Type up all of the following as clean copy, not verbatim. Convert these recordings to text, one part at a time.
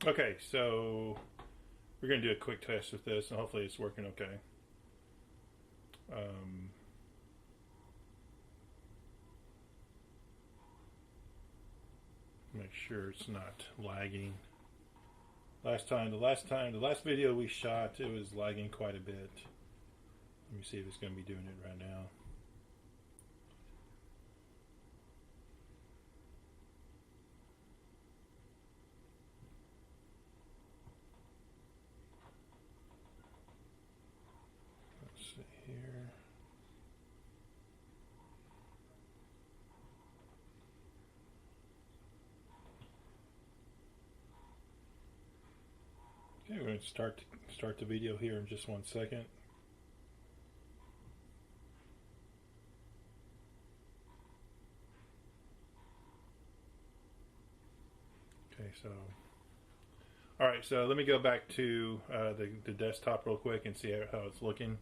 Okay, so we're going to do a quick test with this, and hopefully it's working okay. Make sure it's not lagging. The last video we shot, it was lagging quite a bit. Let me see if it's going to be doing it right now. Let's see here. Okay, we're going to start the video here in just 1 second. Okay, so all right, so let me go back to the desktop real quick and see how it's looking.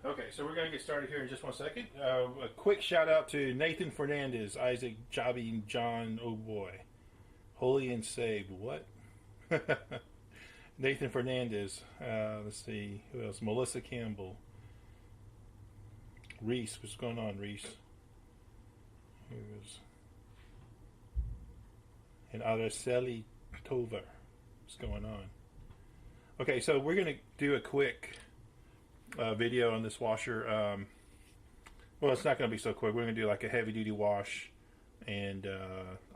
Okay, so we're going to get started here in just 1 second. A quick shout out to Nathan Fernandez, Isaac, Jobby, John, oh boy. Holy and saved, what? Nathan Fernandez, let's see, who else? Melissa Campbell. Reese, what's going on, Reese? Here's and Araceli Tovar. What's going on? Okay, so we're going to do a quick video on this washer. Well, it's not going to be so quick. We're going to do like a heavy duty wash and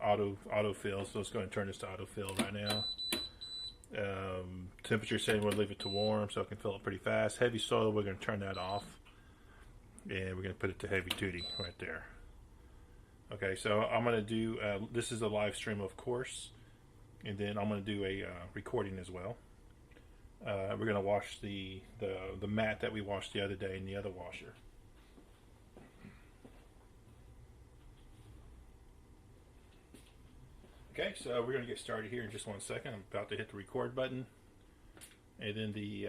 autofill. So let's go ahead and turn this to autofill right now. Temperature setting, we'll leave it to warm so it can fill up pretty fast. Heavy soil, we're going to turn that off, and we're going to put it to heavy duty right there. Okay, so I'm going to do this is a live stream, of course, and then I'm going to do a recording as well. We're going to wash the mat that we washed the other day in the other washer. Okay, so we're going to get started here in just 1 second. I'm about to hit the record button, and then the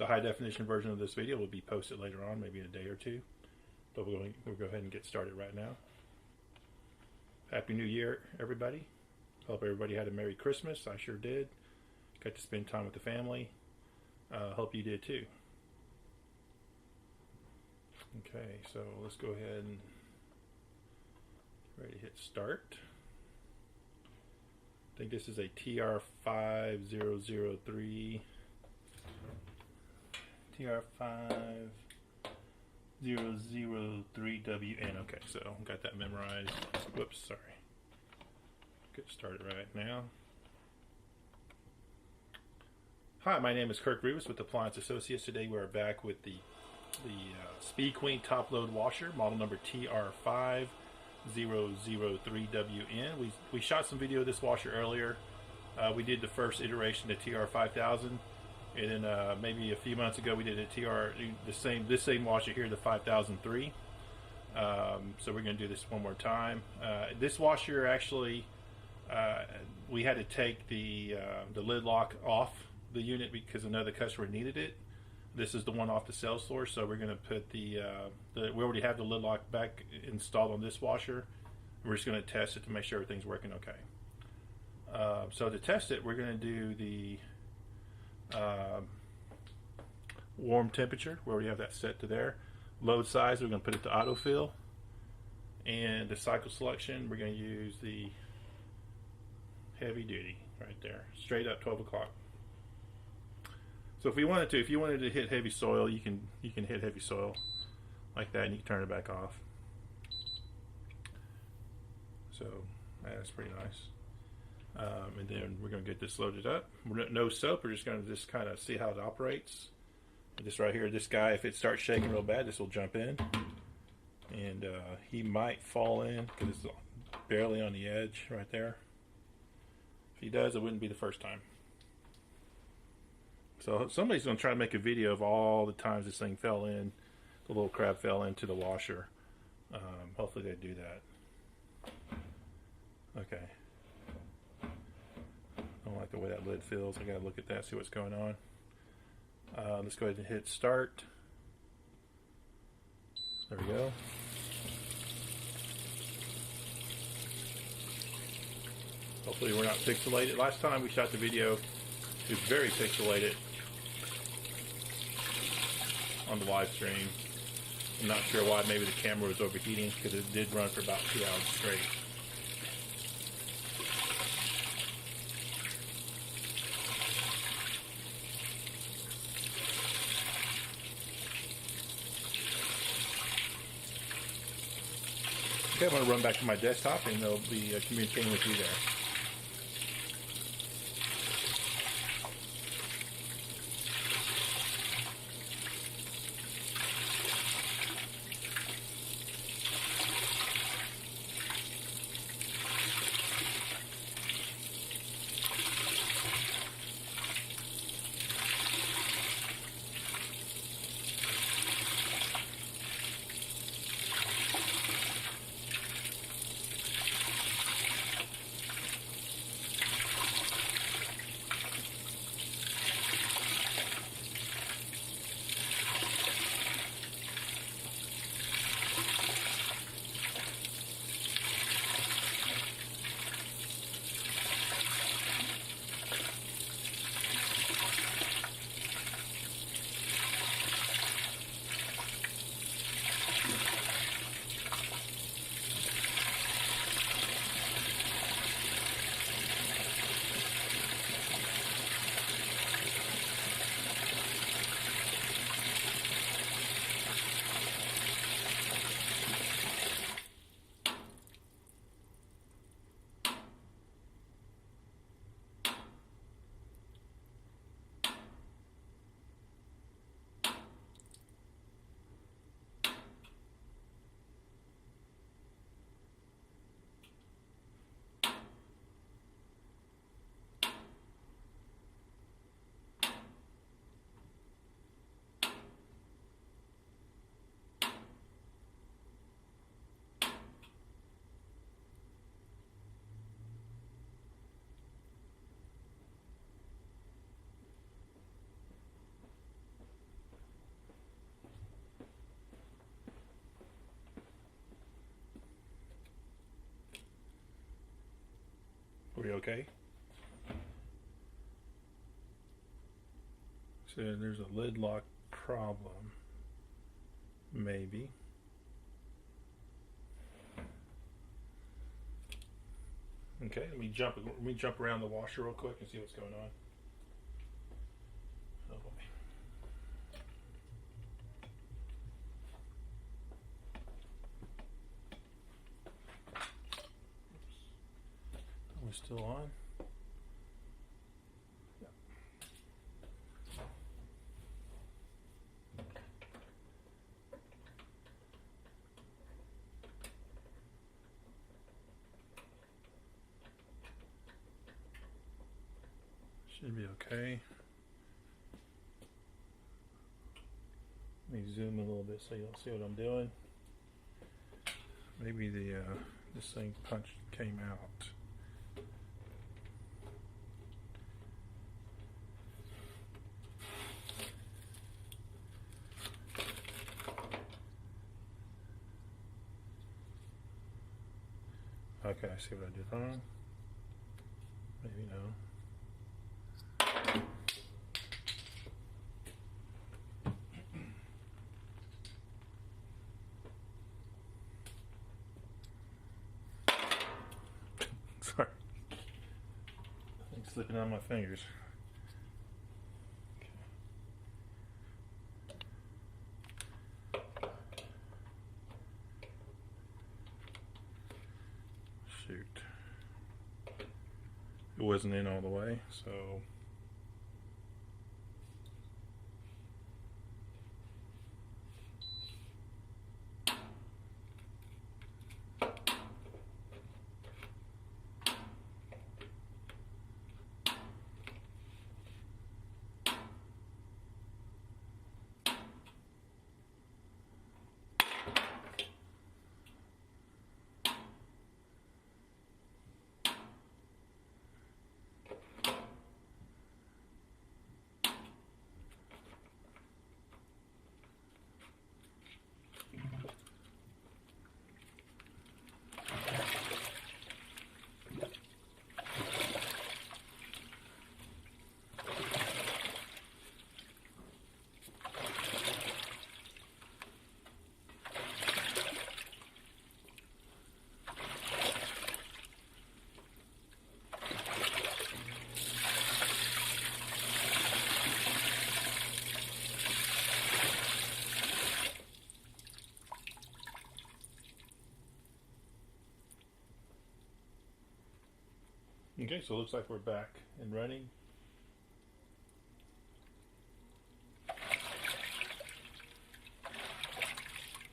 high definition version of this video will be posted later on, maybe in a day or two. But we'll go ahead and get started right now. Happy New Year, everybody. Hope everybody had a Merry Christmas. I sure did. Got to spend time with the family. Hope you did too. Okay, so let's go ahead and ready to hit start. I think this is a TR5003 TR5003WN. Okay, so got that memorized. Whoops, sorry. Get started right now. Hi, my name is Kirk Rubis with Appliance Associates. Today we're back with the Speed Queen top load washer, model number TR5003WN. We shot some video of this washer earlier. We did the first iteration, the TR5000, and then maybe a few months ago we did this same washer here, the 5003. So we're going to do this one more time. This washer actually, we had to take the lid lock off the unit because another customer needed it. This is the one off the sales floor, so we're going to put we already have the lid lock back installed on this washer. We're just going to test it to make sure everything's working okay. So to test it, we're going to do the warm temperature. We already have that set to there. Load size, we're going to put it to autofill. And the cycle selection, we're going to use the heavy duty right there, straight up 12 o'clock. So if you wanted to hit heavy soil, you can hit heavy soil like that, and you can turn it back off. So that's pretty nice. And then we're going to get this loaded up. No soap. We're just going to kind of see how it operates. And this right here, this guy, if it starts shaking real bad, this will jump in, and he might fall in because it's barely on the edge right there. If he does, it wouldn't be the first time. So somebody's going to try to make a video of all the times this thing fell in, the little crab fell into the washer. Hopefully they do that. Okay. I don't like the way that lid feels. I got to look at that, see what's going on. Let's go ahead and hit start. There we go. Hopefully we're not pixelated. Last time we shot the video, it was very pixelated on the live stream. I'm not sure why. Maybe the camera was overheating because it did run for about 2 hours straight. Okay, I'm going to run back to my desktop and they'll be communicating with you there. Are we okay? So there's a lid lock problem. Maybe. Okay, let me jump around the washer real quick and see what's going on. Oh boy. Are we still on? Yeah. Should be okay. Let me zoom a little bit so you'll see what I'm doing. Maybe this thing punch came out. Okay, I see what I did wrong. Maybe no. Sorry. Thing's slipping out of my fingers. Shoot. It wasn't in all the way, so okay, so it looks like we're back and running.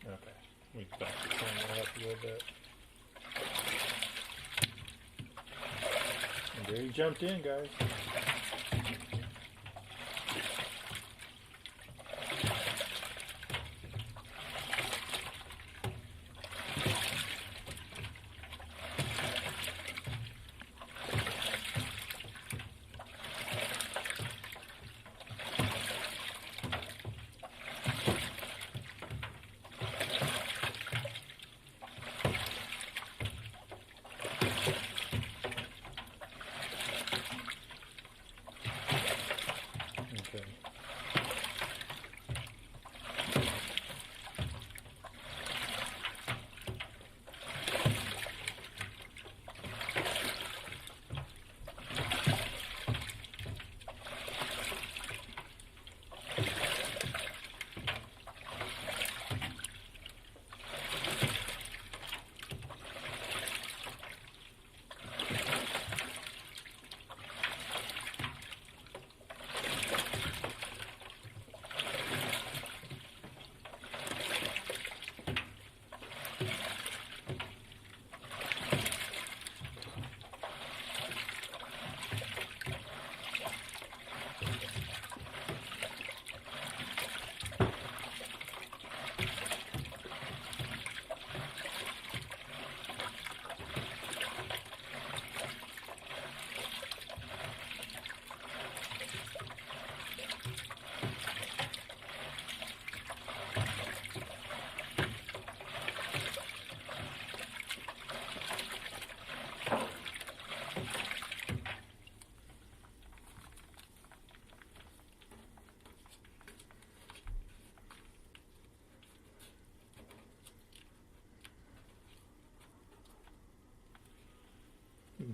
Okay, let me back the camera up a little bit. And there he jumped in, guys.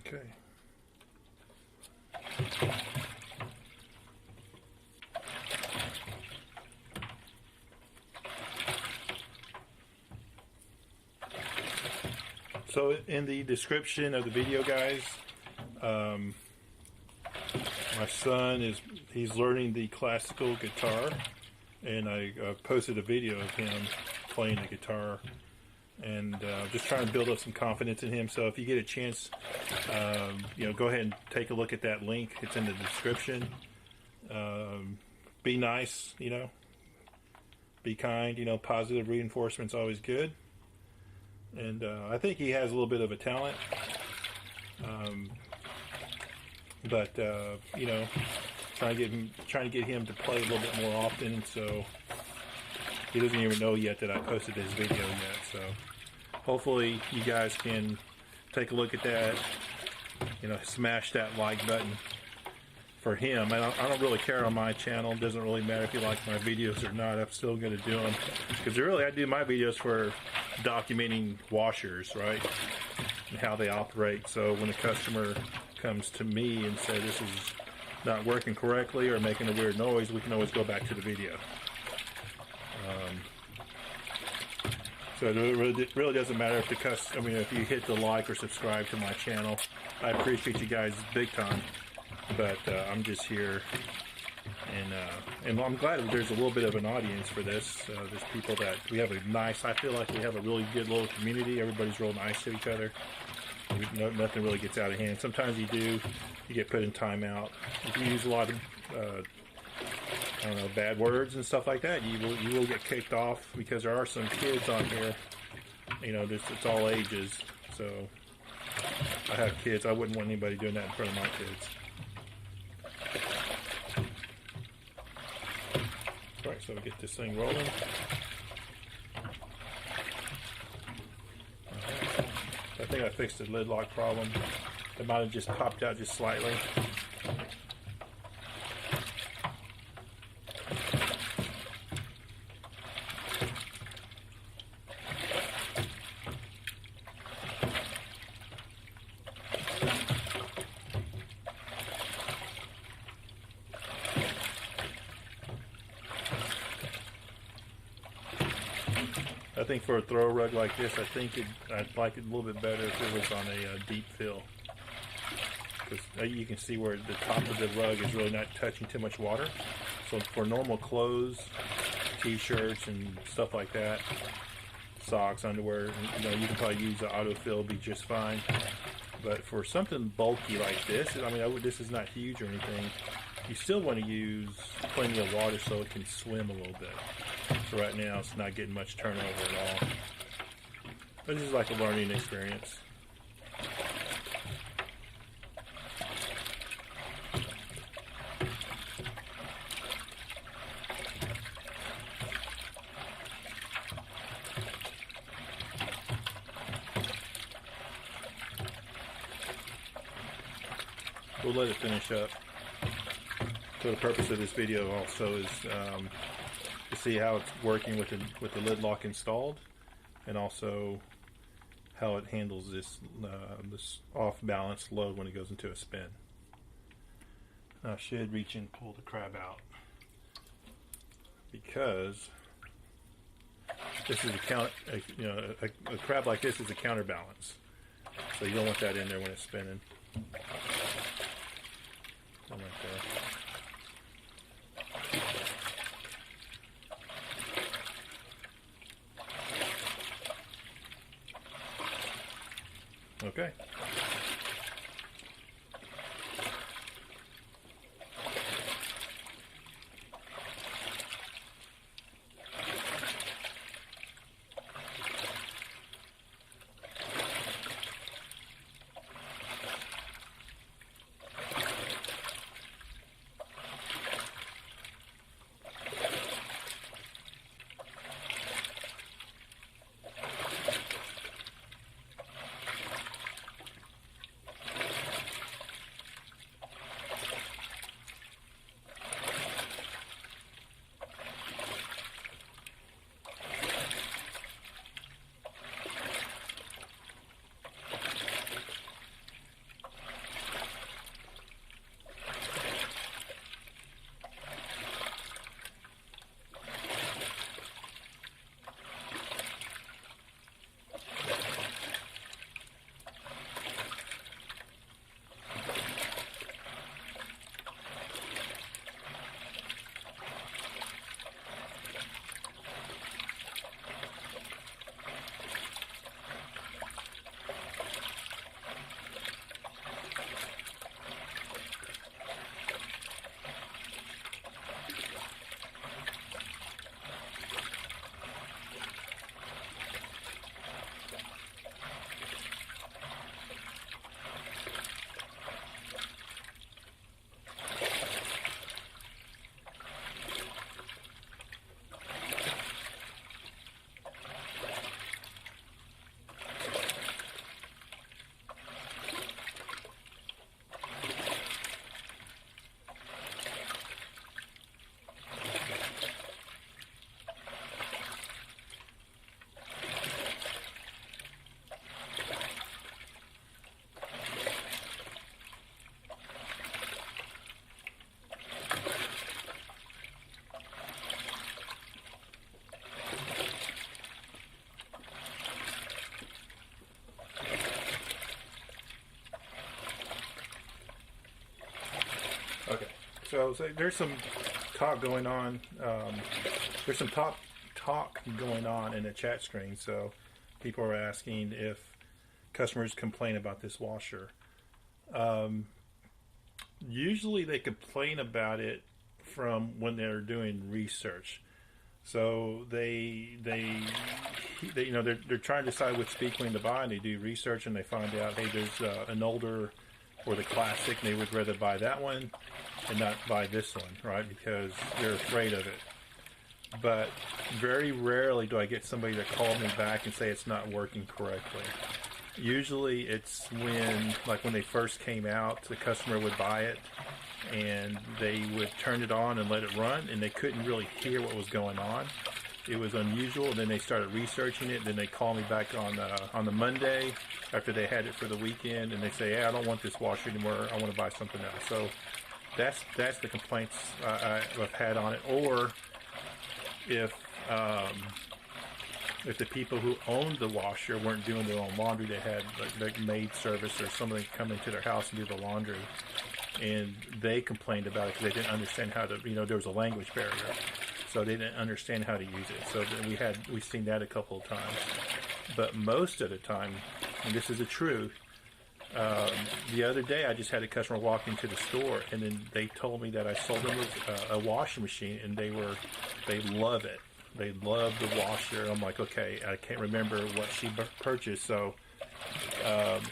Okay. So in the description of the video, guys, my son he's learning the classical guitar, and I posted a video of him playing the guitar, and just trying to build up some confidence in him. So if you get a chance, go ahead and take a look at that link. It's in the description. Be nice, be kind, positive reinforcement's always good. And I think he has a little bit of a talent, but trying to get him to play a little bit more often. So he doesn't even know yet that I posted this video yet. So hopefully you guys can take a look at that. Smash that like button for him. I don't really care on my channel. It doesn't really matter if you like my videos or not. I'm still going to do them because really I do my videos for documenting washers, right, and how they operate. So when a customer comes to me and says this is not working correctly or making a weird noise, we can always go back to the video. So it really doesn't matter if if you hit the like or subscribe to my channel. I appreciate you guys big time, but I'm just here, and I'm glad that there's a little bit of an audience for this. There's people that I feel like we have a really good little community. Everybody's real nice to each other. Nothing really gets out of hand. Sometimes you get put in timeout. If you use a lot of bad words and stuff like that, you will get kicked off, because there are some kids on here. It's all ages. So I have kids. I wouldn't want anybody doing that in front of my kids. All right, so we get this thing rolling. I think I fixed the lid lock problem. It might have just popped out just slightly. I think for a throw rug like this, I'd like it a little bit better if it was on a deep fill, because you can see where the top of the rug is really not touching too much water. So for normal clothes, t-shirts and stuff like that, socks, underwear, you can probably use the autofill, be just fine. But for something bulky like this, this is not huge or anything, you still want to use plenty of water so it can swim a little bit. So right now it's not getting much turnover at all. But this is like a learning experience. We'll let it finish up. So the purpose of this video also is to see how it's working with the lid lock installed, and also how it handles this off balance load when it goes into a spin. Now I should reach and pull the crab out, because this is a crab like this is a counterbalance, so you don't want that in there when it's spinning. Right there. Okay. So there's some talk going on. There's some talk going on in the chat screen. So people are asking if customers complain about this washer. Usually they complain about it from when they're doing research. So they're trying to decide which speed queen to buy, and they do research and they find out, hey, there's an older or the classic, and they would rather buy that one and not buy this one, right? Because they're afraid of it. But very rarely do I get somebody to call me back and say it's not working correctly. Usually it's when they first came out, the customer would buy it and they would turn it on and let it run, and they couldn't really hear what was going on. It was unusual. Then they started researching it. Then they call me back on the Monday after they had it for the weekend, and they say, "Hey, I don't want this washer anymore. I want to buy something else." So that's the complaints I've had on it. Or if the people who owned the washer weren't doing their own laundry, they had like maid service or somebody come into their house and do the laundry, and they complained about it because they didn't understand how to. There was a language barrier. So they didn't understand how to use it. So we've seen that a couple of times. But most of the time, and this is the truth, the other day I just had a customer walk into the store, and then they told me that I sold them a washing machine, and they love it. They love the washer. I'm like, okay, I can't remember what she purchased. So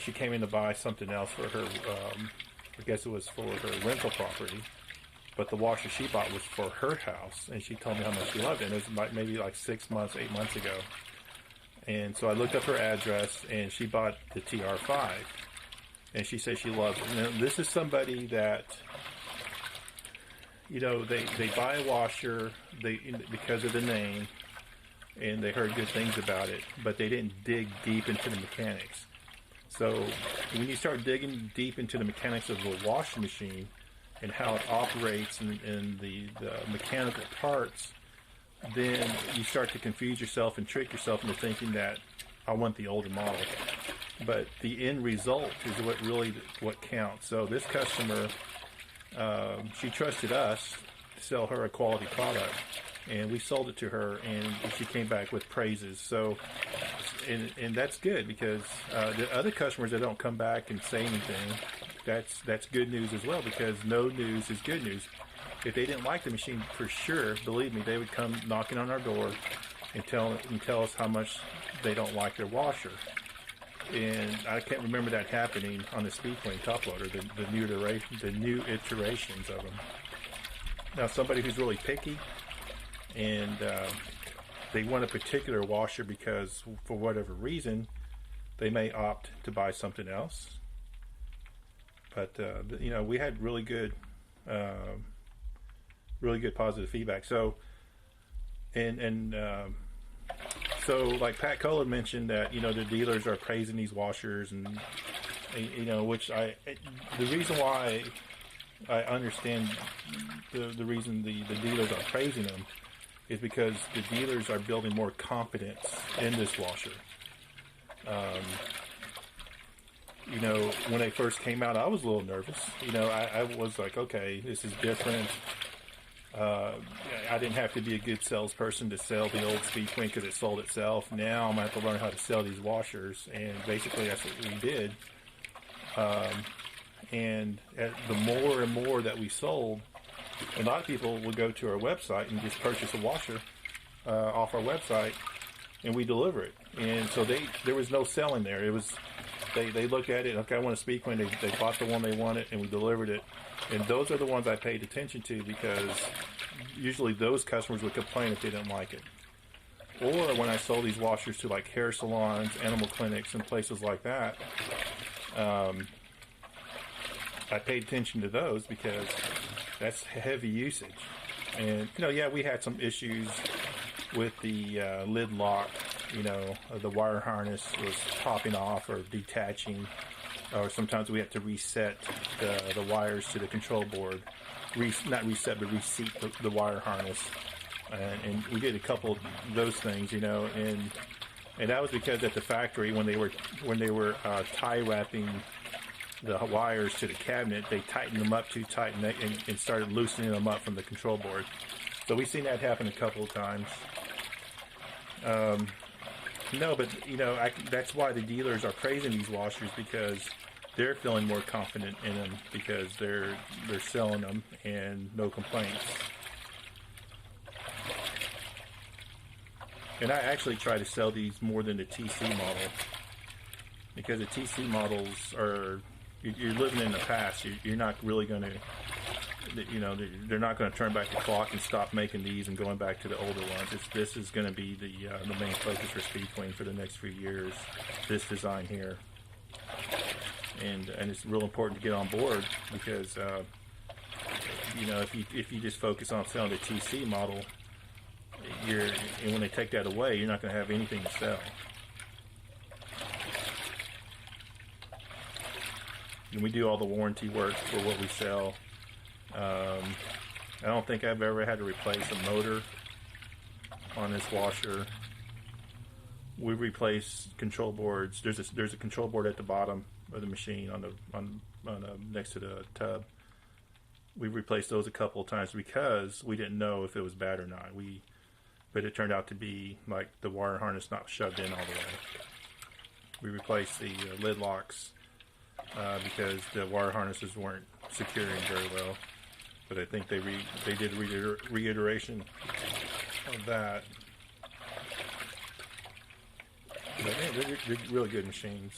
she came in to buy something else for her, I guess it was for her rental property. But the washer she bought was for her house, and she told me how much she loved it. And it was maybe like 6 months, 8 months ago. And so I looked up her address, and she bought the TR5. And she said she loves it. Now, this is somebody that, they buy a washer because of the name, and they heard good things about it, but they didn't dig deep into the mechanics. So when you start digging deep into the mechanics of the washing machine, and how it operates and the mechanical parts, then you start to confuse yourself and trick yourself into thinking that I want the older model. But the end result is what counts. So this customer, she trusted us to sell her a quality product, and we sold it to her, and she came back with praises. So, and that's good, because the other customers that don't come back and say anything, that's good news as well, because no news is good news. If they didn't like the machine, for sure, believe me, they would come knocking on our door and tell us how much they don't like their washer. And I can't remember that happening on the Speed Queen top loader, the new iterations of them. Now, somebody who's really picky and they want a particular washer because for whatever reason they may opt to buy something else. But we had really good positive feedback. So, so like Pat Kohler mentioned that the dealers are praising these washers, and which the reason why I understand the reason the dealers are praising them is because the dealers are building more confidence in this washer. When they first came out, I was a little nervous. I was like, okay, this is different. I didn't have to be a good salesperson to sell the old Speed Queen because it sold itself. Now I'm going to have to learn how to sell these washers, and basically that's what we did. And the more and more that we sold, a lot of people would go to our website and just purchase a washer off our website, and we deliver it. And so there was no selling there. It was they looked at it, okay, I want a Speed Queen. They bought the one they wanted, and we delivered it. And those are the ones I paid attention to, because usually those customers would complain if they didn't like it. Or when I sold these washers to like hair salons, animal clinics, and places like that, I paid attention to those because that's heavy usage. And we had some issues with the lid lock. The wire harness was popping off or detaching, or sometimes we had to reset the wires to the control board. Not reset, but reseat the wire harness. And we did a couple of those things, and that was because at the factory when they were tie wrapping the wires to the cabinet, they tightened them up too tight and started loosening them up from the control board. So we've seen that happen a couple of times. No, but that's why the dealers are praising these washers, because they're feeling more confident in them because they're selling them and no complaints. And I actually try to sell these more than the TC model, because the TC models are, you're living in the past. You're not really going to, they're not going to turn back the clock and stop making these and going back to the older ones. This is going to be the main focus for Speed Queen for the next few years, this design here. And it's real important to get on board, because if you just focus on selling the TC model, and when they take that away, you're not going to have anything to sell. And we do all the warranty work for what we sell. I don't think I've ever had to replace a motor on this washer. We replace control boards. There's a control board at the bottom of the machine on next to the tub. We replaced those a couple of times because we didn't know if it was bad or not. But it turned out to be like the wire harness not shoved in all the way. We replaced the lid locks because the wire harnesses weren't securing very well. But I think they did a reiteration of that. But yeah, they're really good machines.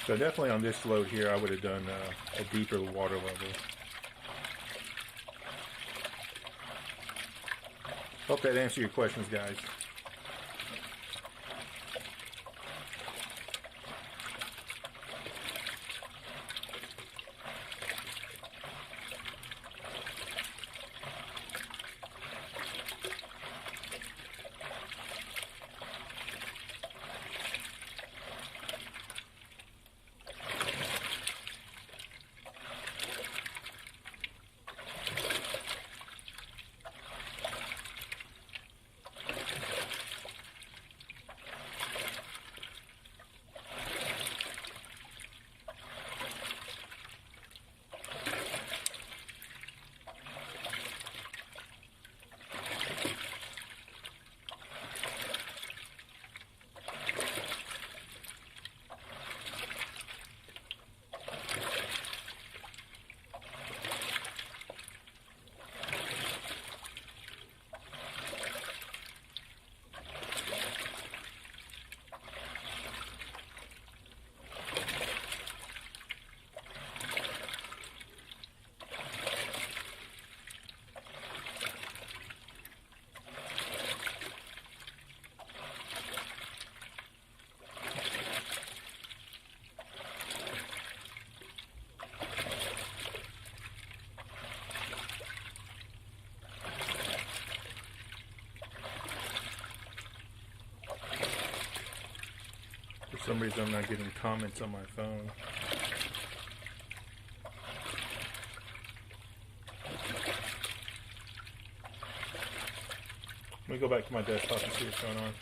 So definitely on this load here, I would have done a deeper water level. Hope that answered your questions, guys. For some reason I'm not getting comments on my phone. Let me go back to my desktop and see what's going on.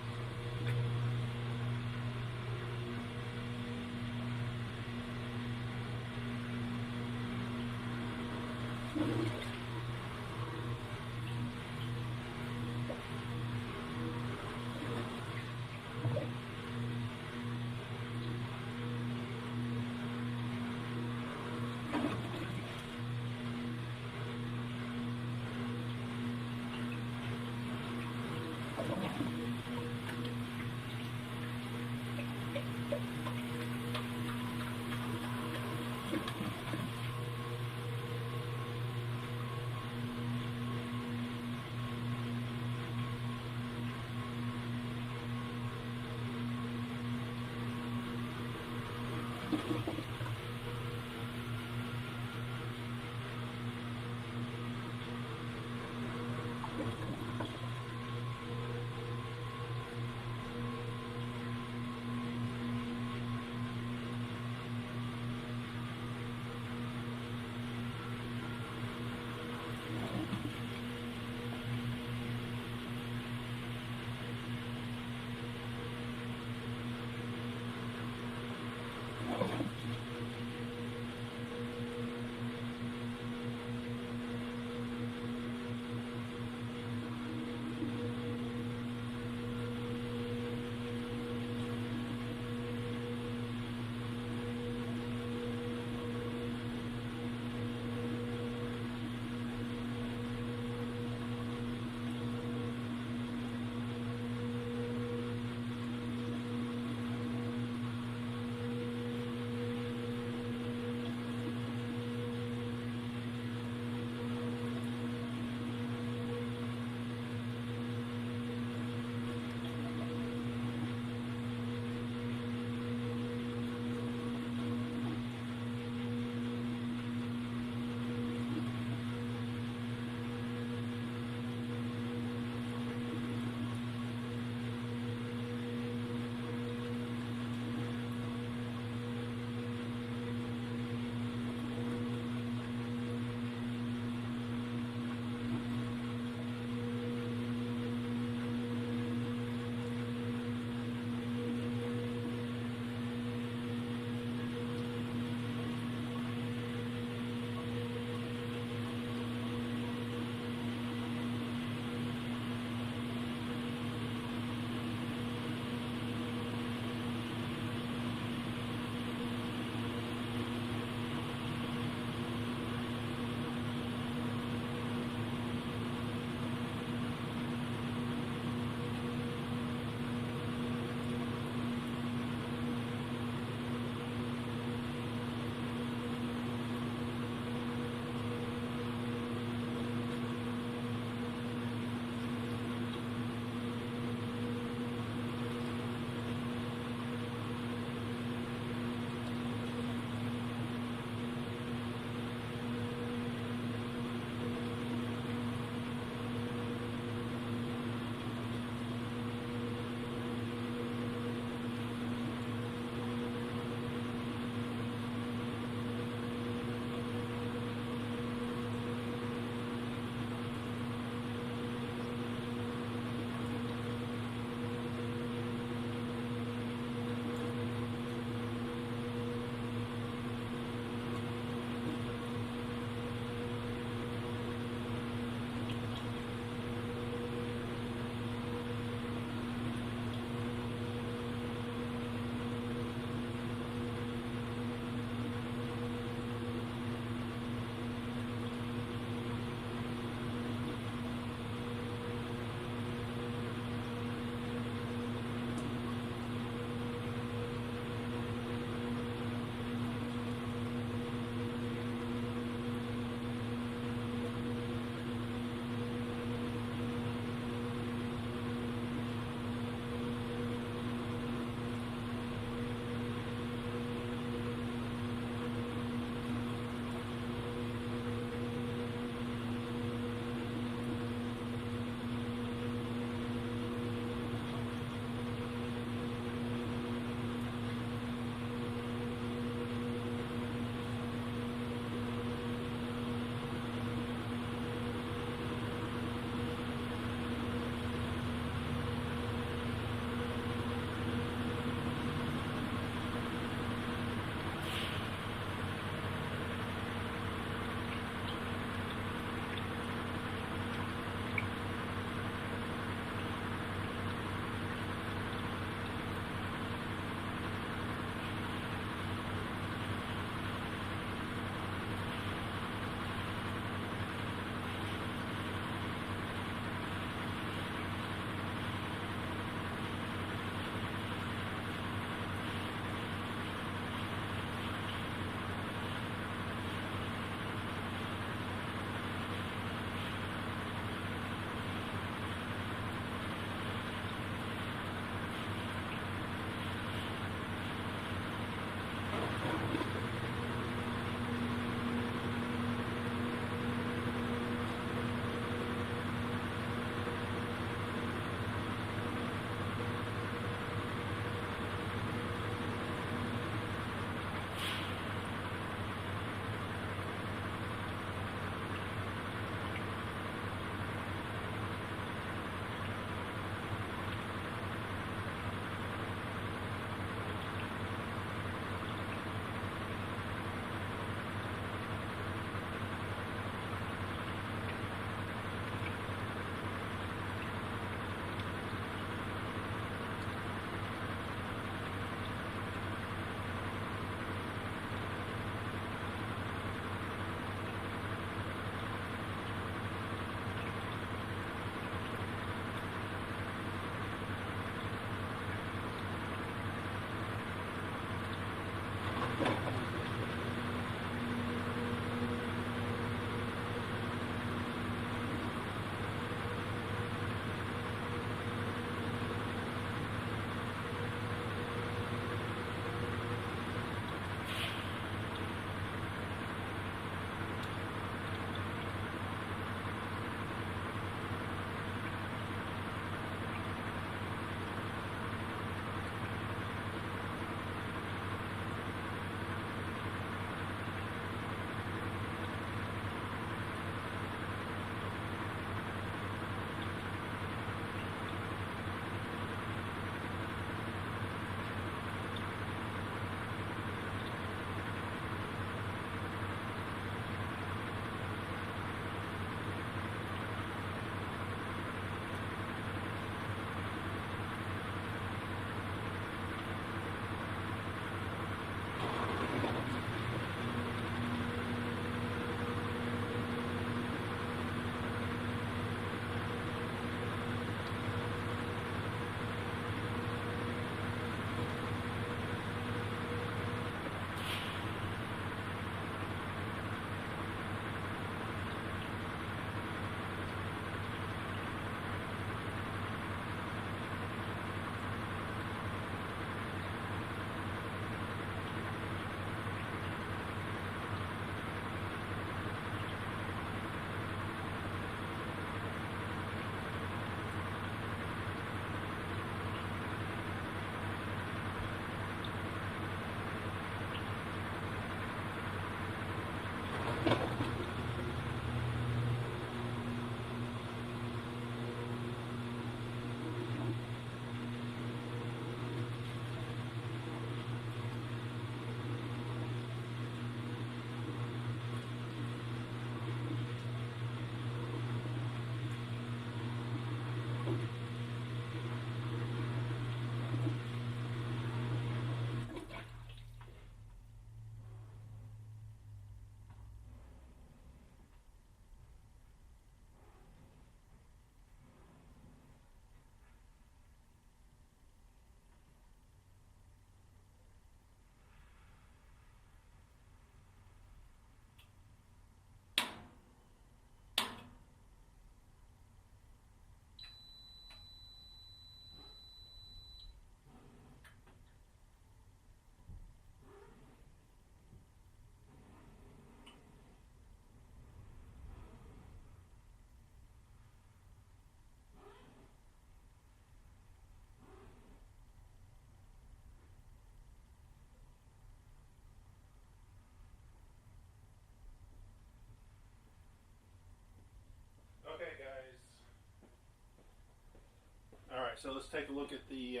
Alright, so let's take a look at the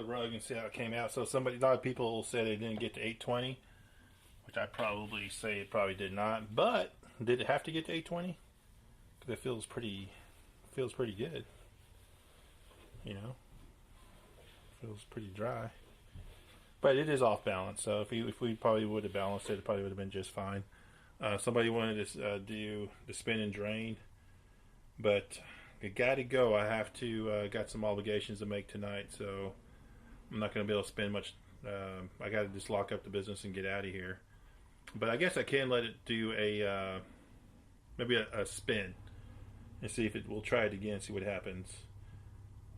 rug and see how it came out. So a lot of people said it didn't get to 820, which I probably say it probably did not. But did it have to get to 820? Because it feels pretty good. You know, feels pretty dry. But it is off balance. So if we probably would have balanced it, it probably would have been just fine. Somebody wanted to do the spin and drain, but it got to go. I have to got some obligations to make tonight, so I'm not going to be able to spend much. I got to just lock up the business and get out of here. But I guess I can let it do maybe a spin and see if it. We'll try it again, see what happens.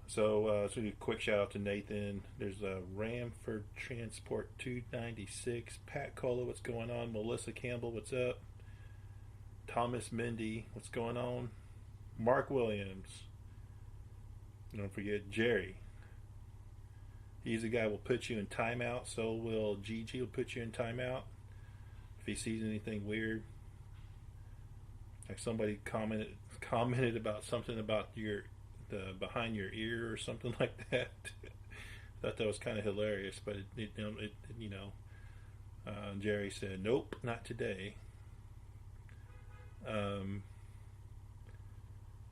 So do a quick shout out to Nathan. There's a Ramford Transport 296. Pat Cola, what's going on? Melissa Campbell, what's up? Thomas Mindy, what's going on? Mark Williams. Don't forget Jerry. He's the guy who will put you in timeout. So will Gigi will put you in timeout if he sees anything weird. Like somebody commented about something about the behind your ear or something like that. Thought that was kind of hilarious, but Jerry said, "Nope, not today."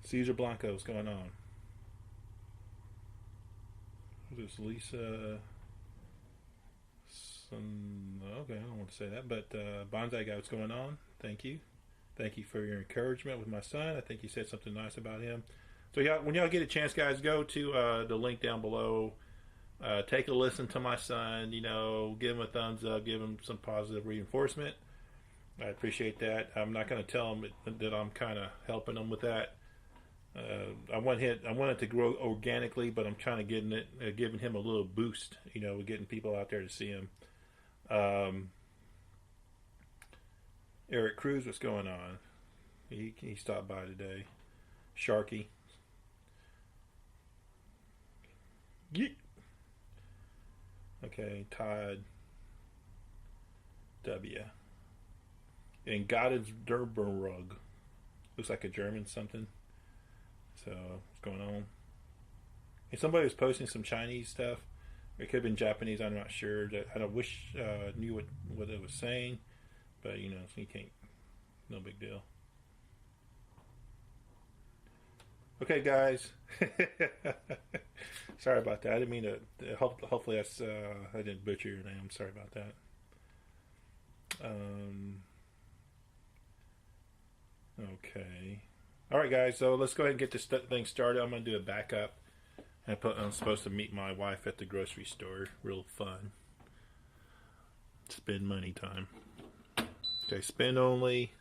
Caesar Blanco, what's going on? This Lisa. Okay, I don't want to say that, but Bonsai guy, what's going on? Thank you for your encouragement with my son. I think you said something nice about him. So when y'all get a chance, guys, go to the link down below. Take a listen to my son. Give him a thumbs up. Give him some positive reinforcement. I appreciate that. I'm not going to tell him that I'm kind of helping him with that. I want it to grow organically, but I'm trying to giving him a little boost. We're getting people out there to see him. Eric Cruz, what's going on? He stopped by today. Sharky. Yeet. Okay, Todd W. And Goddard's Derberrug. Looks like a German something. So, what's going on? And somebody was posting some Chinese stuff. It could have been Japanese, I'm not sure. I wish I knew what it was saying. But, you can't. No big deal. Okay, guys. Sorry about that. I didn't mean to. Hopefully, I didn't butcher your name. Sorry about that. Okay. All right, guys. So let's go ahead and get this thing started. I'm going to do a backup. I'm supposed to meet my wife at the grocery store. Real fun. Spend money time. Okay, spin only.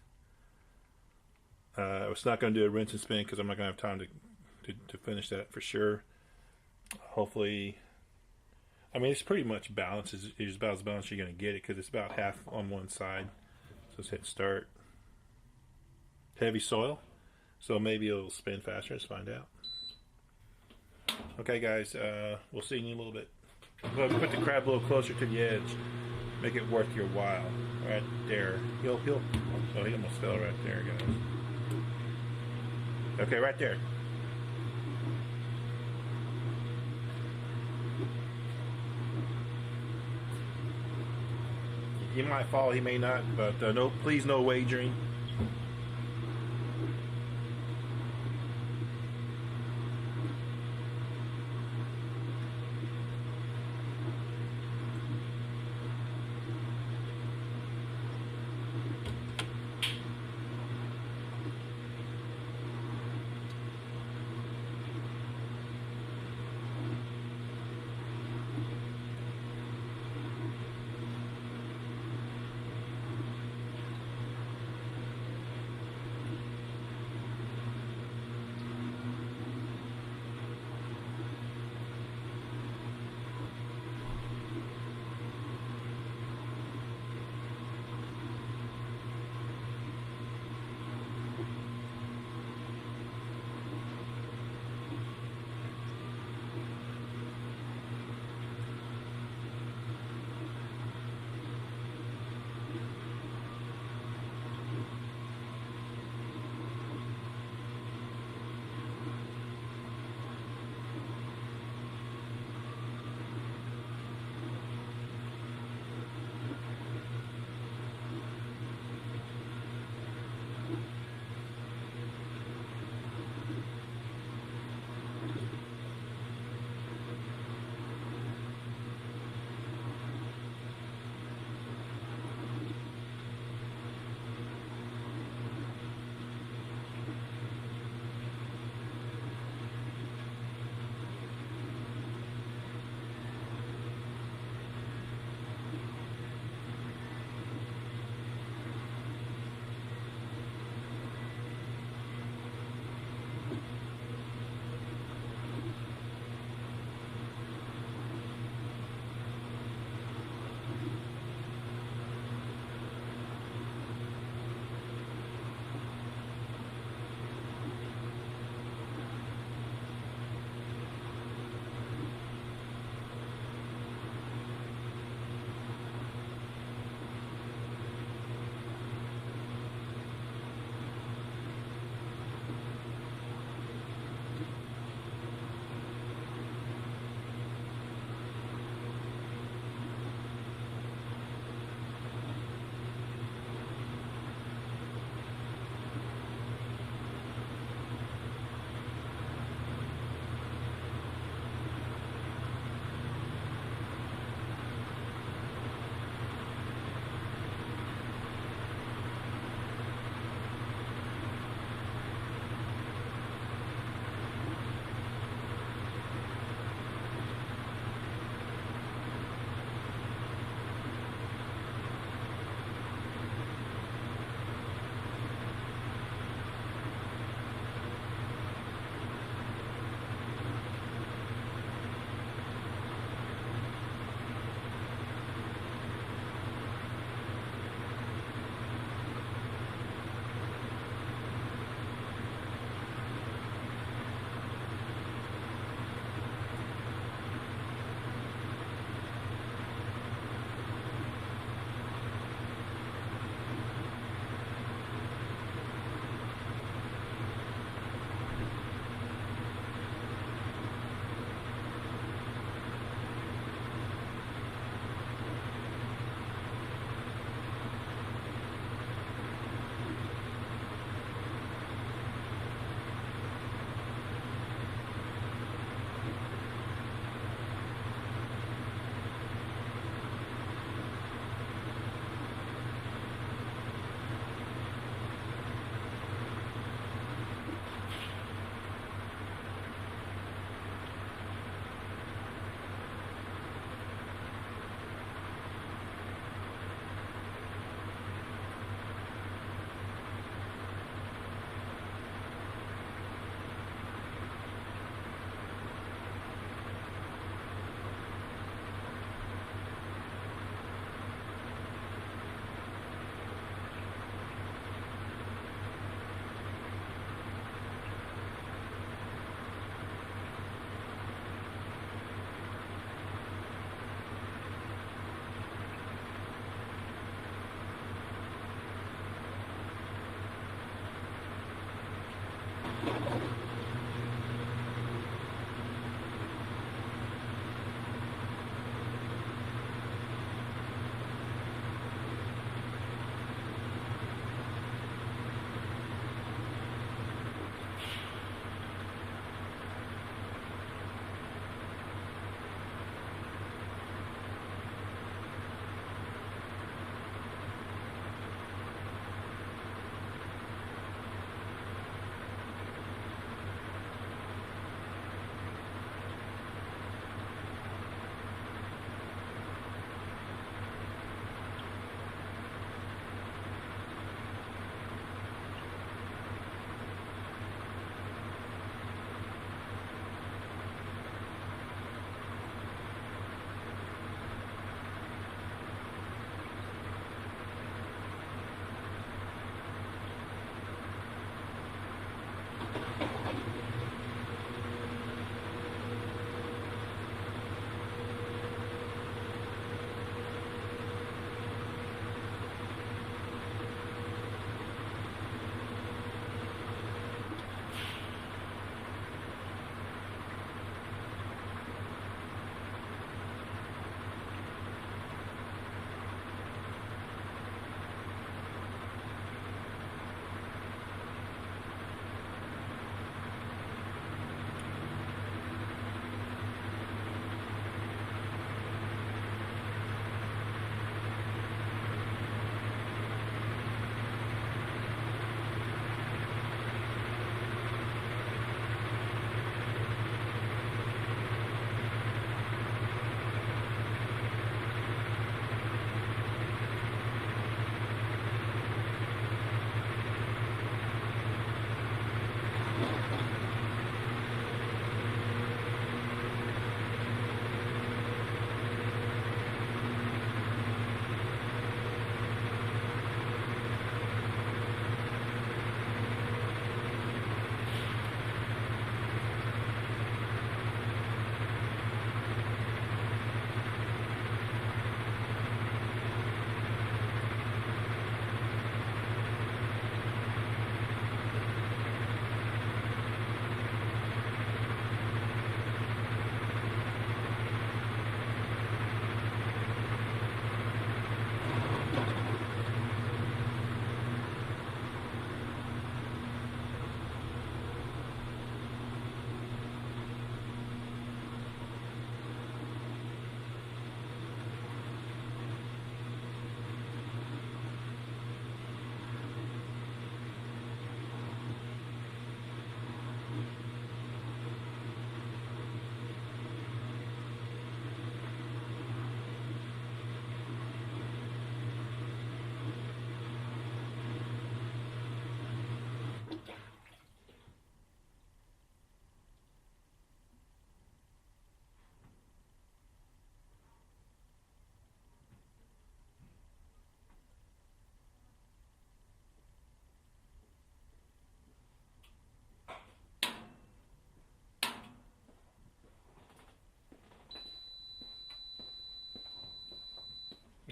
I was not going to do a rinse and spin because I'm not going to have time to finish that for sure. Hopefully, it's pretty much balanced. It's about as balanced you're going to get it because it's about half on one side. So let's hit start. Heavy soil, so maybe it'll spin faster. Let's find out. Okay, guys, we'll see you in a little bit. I'm going to put the crab a little closer to the edge. Make it worth your while. Right there. He almost fell right there, guys. Okay, right there. He might fall, he may not, but please no wagering.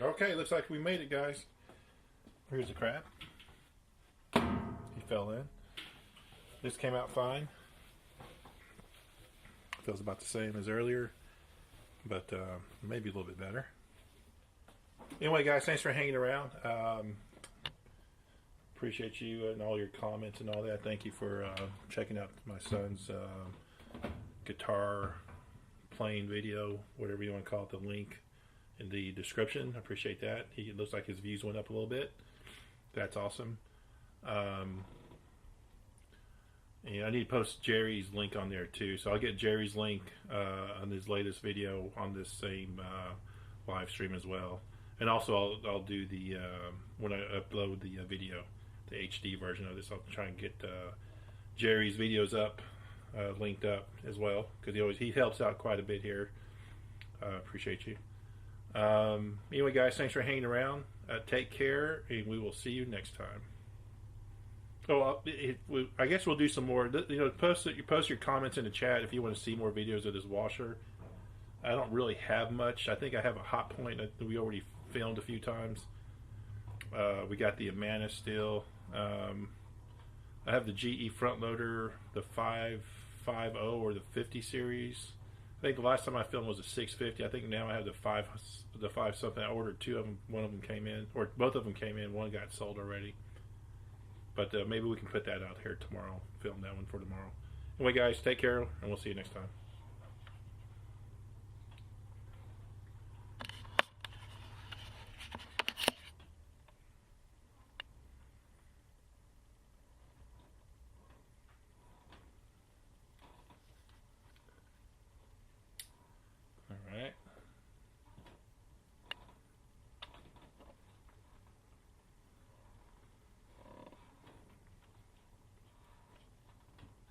Okay, looks like we made it, guys. Here's the crap. He fell in. This came out fine. Feels about the same as earlier, but maybe a little bit better. Anyway, guys, thanks for hanging around. Appreciate you and all your comments and all that. Thank you for checking out my son's guitar playing video, whatever you want to call it, the link in the description. I appreciate that. It looks like his views went up a little bit. That's awesome. And I need to post Jerry's link on there too. So I'll get Jerry's link on his latest video on this same live stream as well. And also I'll do the, when I upload the video, the HD version of this, I'll try and get Jerry's videos up, linked up as well, because he helps out quite a bit here. Appreciate you. Anyway, guys, thanks for hanging around. Take care, and we will see you next time. Oh, I guess we'll do some more. You know, post your comments in the chat if you want to see more videos of this washer. I don't really have much. I think I have a hot point that we already filmed a few times. We got the Amana still. I have the GE front loader, the 550 or the 50 series. I think the last time I filmed was a 650. I think now I have the 5 something. I ordered 2 of them. One of them came in, or both of them came in. One got sold already. But maybe we can put that out here tomorrow. Film that one for tomorrow. Anyway, guys, take care, and we'll see you next time.